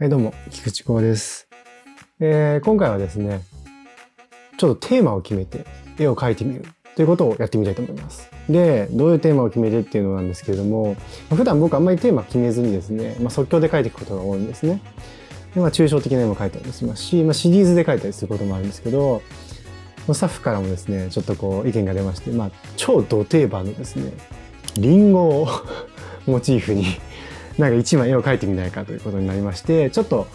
どうも、菊池光です。今回はですね、ちょっとテーマを決めて絵を描いてみるということをやってみたいと思います。で、どういうテーマを決めてっていうのなんですけれども、普段僕あんまりテーマ決めずにですね、即興で描いていくことが多いんですね。で抽象的な絵も描いたりもしますし、シリーズで描いたりすることもあるんですけど、スタッフからもですね、ちょっと意見が出まして、超ド定番のですね、リンゴをモチーフに一枚絵を描いてみないかということになりまして、ちょっと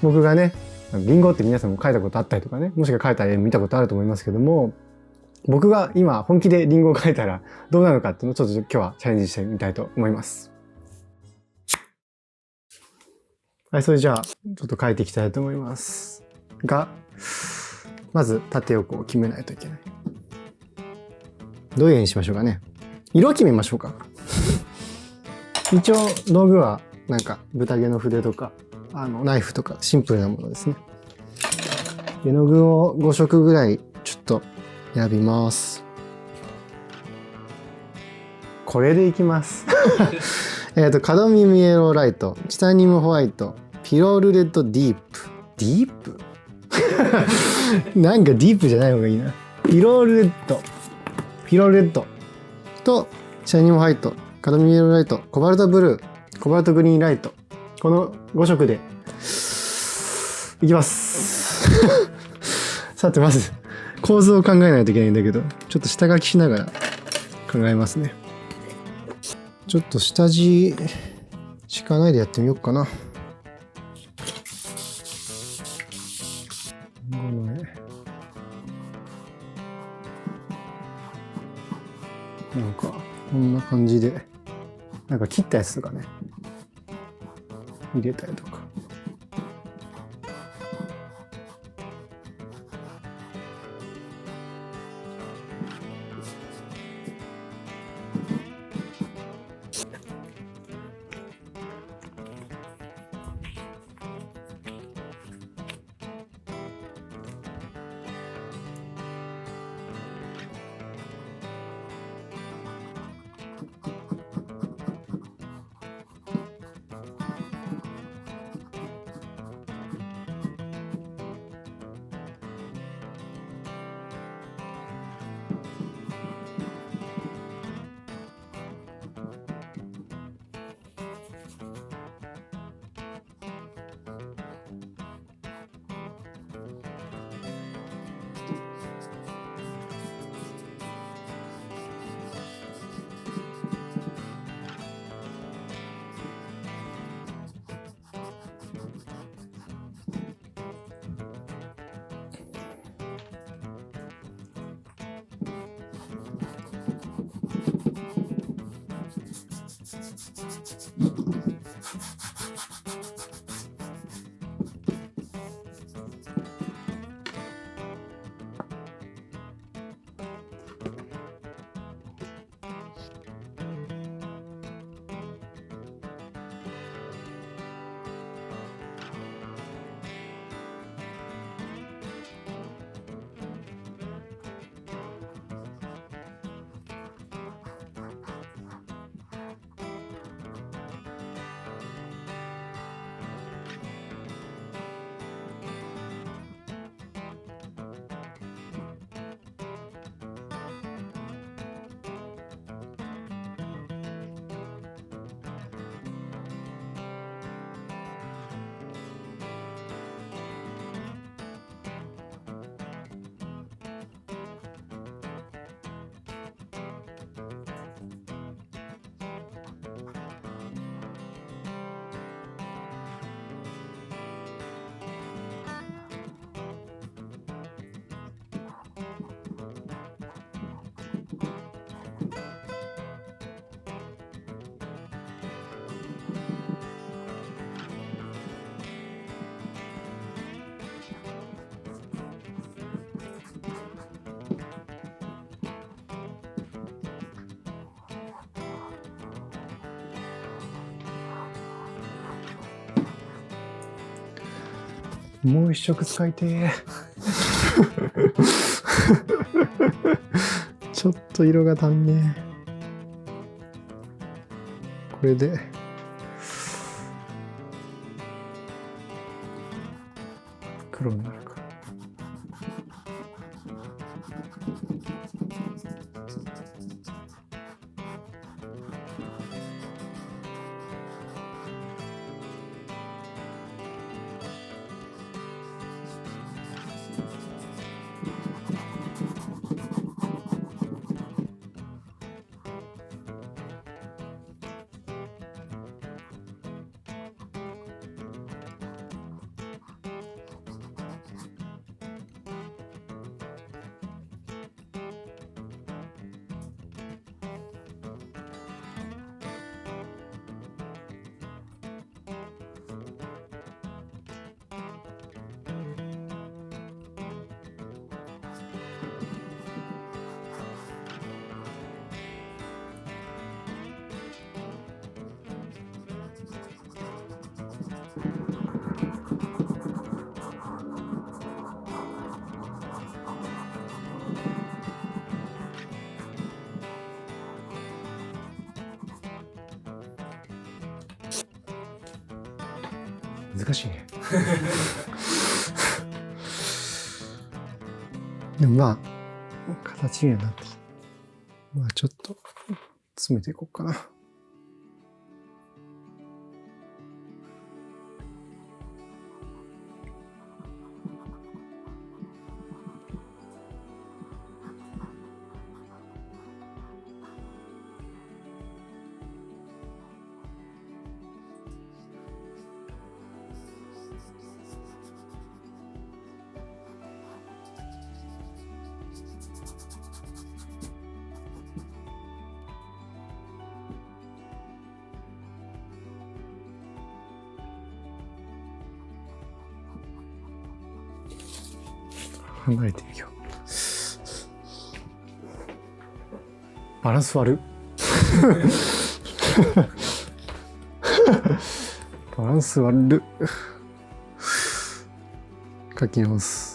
僕がね、リンゴって皆さんも描いたことあったりとかね、もしくは描いた絵見たことあると思いますけども、僕が今本気でリンゴを描いたらどうなるのかっていうのをちょっと今日はチャレンジしてみたいと思います。はい、それじゃあちょっと描いていきたいと思いますが、まず縦横を決めないといけない。どういう絵にしましょうかね。色を決めましょうか。一応道具は豚毛の筆とかナイフとかシンプルなものですね。絵の具を5色ぐらいちょっと選びます。これでいきます。カドミウムイエローライト、チタニウムホワイト、ピロールレッドディープ。ディープディープじゃない方がいいな。ピロールレッドとチタニウムホワイト、カドミウムイエローライト、コバルトブルー、コバルトグリーンライト、この5色でいきます。さてまず構図を考えないといけないんだけど、ちょっと下書きしながら考えますね。ちょっと下地敷かないでやってみようかな。こんな感じで切ったやつとかね入れたりとか。もう一色使いてー。ちょっと色が足んねえ。これで黒になるか。難しいね。でもまあ形にはなってきて、まあちょっと詰めていこうかな。離れてみよう。バランス悪い。バランス悪い。書き直す。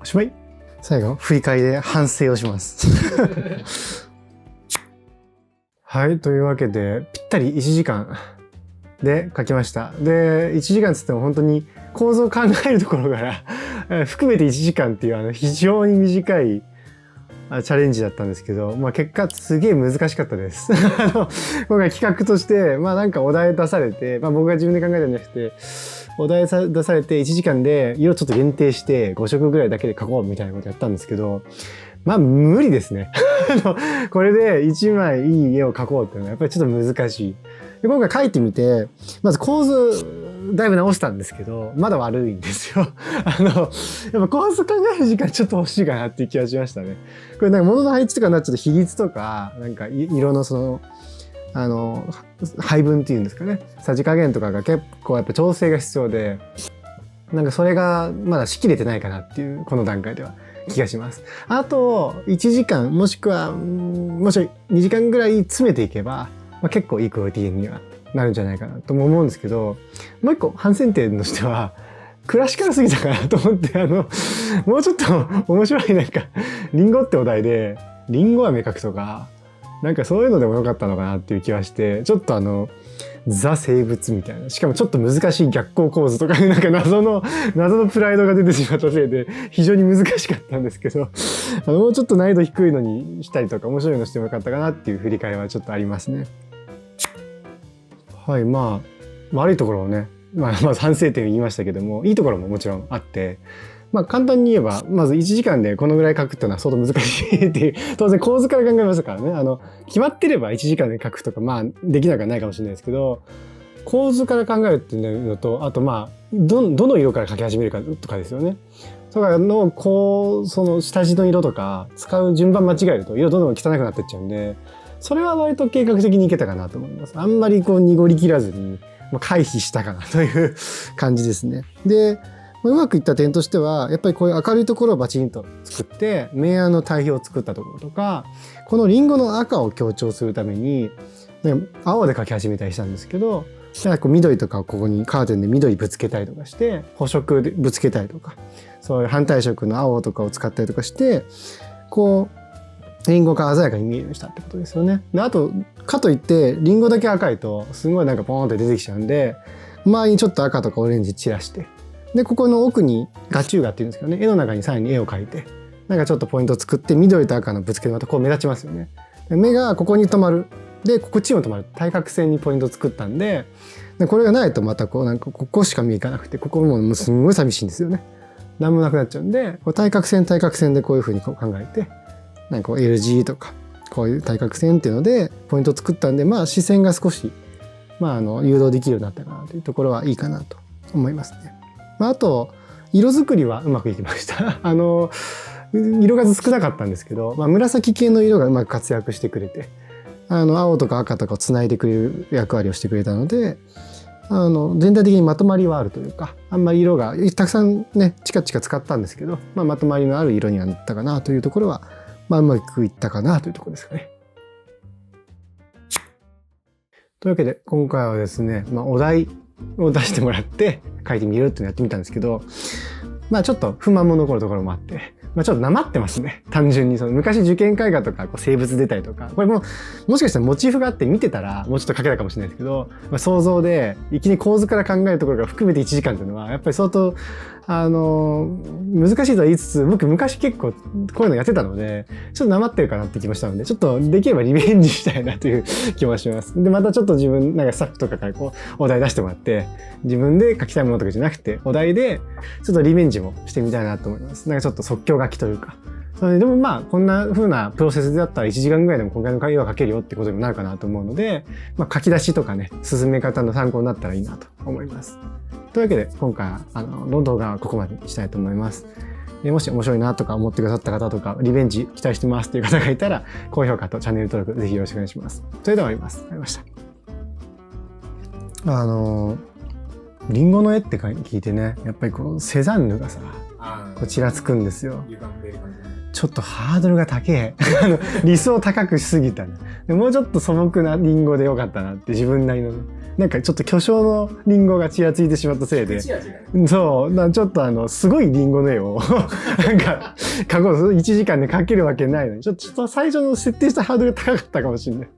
おしまい。最後、振り返りで反省をします。はい、というわけで、ぴったり1時間で書きました。で、1時間つっても本当に構造を考えるところから含めて1時間っていう非常に短いチャレンジだったんですけど、結果すげえ難しかったです。今回企画として、なんかお題出されて、僕が自分で考えたんじゃなくて、お題出されて1時間で色ちょっと限定して5色ぐらいだけで描こうみたいなことやったんですけど、無理ですね。これで1枚いい絵を描こうっていうのはやっぱりちょっと難しい。で今回描いてみて、まず構図だいぶ直したんですけど、まだ悪いんですよ。やっぱ構図考える時間ちょっと欲しいかなっていう気がしましたね。これなんか物の配置とかになっちゃうと比率とか、なんか色の配分っていうんですかね。さじ加減とかが結構やっぱ調整が必要で、なんかそれがまだしきれてないかなっていう、この段階では気がします。あと、1時間、もしくは、もし2時間ぐらい詰めていけば、結構いいクオリティにはなるんじゃないかなとも思うんですけど、もう一個反省点としては、クラシカルすぎたかなと思って、もうちょっと面白いなんか、リンゴってお題で、リンゴ飴描くとか、なんかそういうのでもよかったのかなっていう気はして、ちょっとザ生物みたいな、しかもちょっと難しい逆光構図とかになんか謎のプライドが出てしまったせいで非常に難しかったんですけど、もうちょっと難易度低いのにしたりとか面白いのしてもよかったかなっていう振り返りはちょっとありますね。はい、悪いところをね、まず反省点言いましたけども、いいところももちろんあって、簡単に言えば、まず1時間でこのぐらい書くっていうのは相当難しいっていう、当然構図から考えましたからね。決まってれば1時間で書くとか、できなくはないかもしれないですけど、構図から考えるっていうのと、あとどの色から書き始めるかとかですよね。とかの、その下地の色とか、使う順番間違えると色どんどん汚くなってっちゃうんで、それは割と計画的にいけたかなと思います。あんまり濁り切らずに、回避したかなという感じですね。で、うまくいった点としては、やっぱりこういう明るいところをバチンと作って、明暗の対比を作ったところとか、このリンゴの赤を強調するために、青で描き始めたりしたんですけど、緑とかをここにカーテンで緑ぶつけたりとかして、補色でぶつけたりとか、そういう反対色の青とかを使ったりとかして、リンゴが鮮やかに見えるようにしたってことですよね。で、あと、かといって、リンゴだけ赤いと、すごいなんかポーンって出てきちゃうんで、周りにちょっと赤とかオレンジ散らして、で、ここの奥に画中画っていうんですけどね、絵の中にさらに絵を描いて、なんかちょっとポイントを作って、緑と赤のぶつけてまた目立ちますよね。で目がここに止まる。で、こっちも止まる。対角線にポイントを作ったんで、これがないとまたなんかここしか見えかなくて、ここもすんごい寂しいんですよね。なんもなくなっちゃうんで、対角線でこういう風に考えて、なんかL字とか、こういう対角線っていうので、ポイントを作ったんで、視線が少し、誘導できるようになったかなというところはいいかなと思いますね。あと、色作りはうまくいきました。色数少なかったんですけど、紫系の色がうまく活躍してくれて、青とか赤とかをつないでくれる役割をしてくれたので、全体的にまとまりはあるというか、あんまり色がたくさんね、チカチカ使ったんですけど、まとまりのある色にはなったかなというところは、うまくいったかなというところですかね。というわけで、今回はですね、お題を出してもらって書いてみるっていうのをやってみたんですけど、ちょっと不満も残るところもあって、ちょっとなまってますね。単純に昔受験絵画とか生物出たりとか、これもしかしたらモチーフがあって見てたらもうちょっと書けたかもしれないですけど、想像でいきなり構図から考えるところが含めて1時間っていうのはやっぱり相当難しいとは言いつつ、僕昔結構こういうのやってたので、ちょっとなまってるかなって気もしたので、ちょっとできればリベンジしたいなという気もします。で、またちょっと自分、なんかスタッフとかからお題出してもらって、自分で書きたいものとかじゃなくて、お題でちょっとリベンジもしてみたいなと思います。なんかちょっと即興書きというか。でもこんな風なプロセスだったら1時間ぐらいでも今回の会話書けるよってことにもなるかなと思うので、書き出しとかね、進め方の参考になったらいいなと思います。というわけで、今回の動画はここまでにしたいと思います。もし面白いなとか思ってくださった方とか、リベンジ期待してますという方がいたら、高評価とチャンネル登録ぜひよろしくお願いします。それでは終わります。ありがとうございました。リンゴの絵って聞いてね、やっぱりセザンヌがさ、こちらつくんですよ。ちょっとハードルが高い。理想高くしすぎたね。もうちょっと素朴なリンゴでよかったなって自分なりのね。なんかちょっと巨匠のリンゴがちらついてしまったせいで。そう、ちょっとすごいリンゴの絵を、なんか、1時間で描けるわけないのに、ちょっと最初の設定したハードルが高かったかもしれない。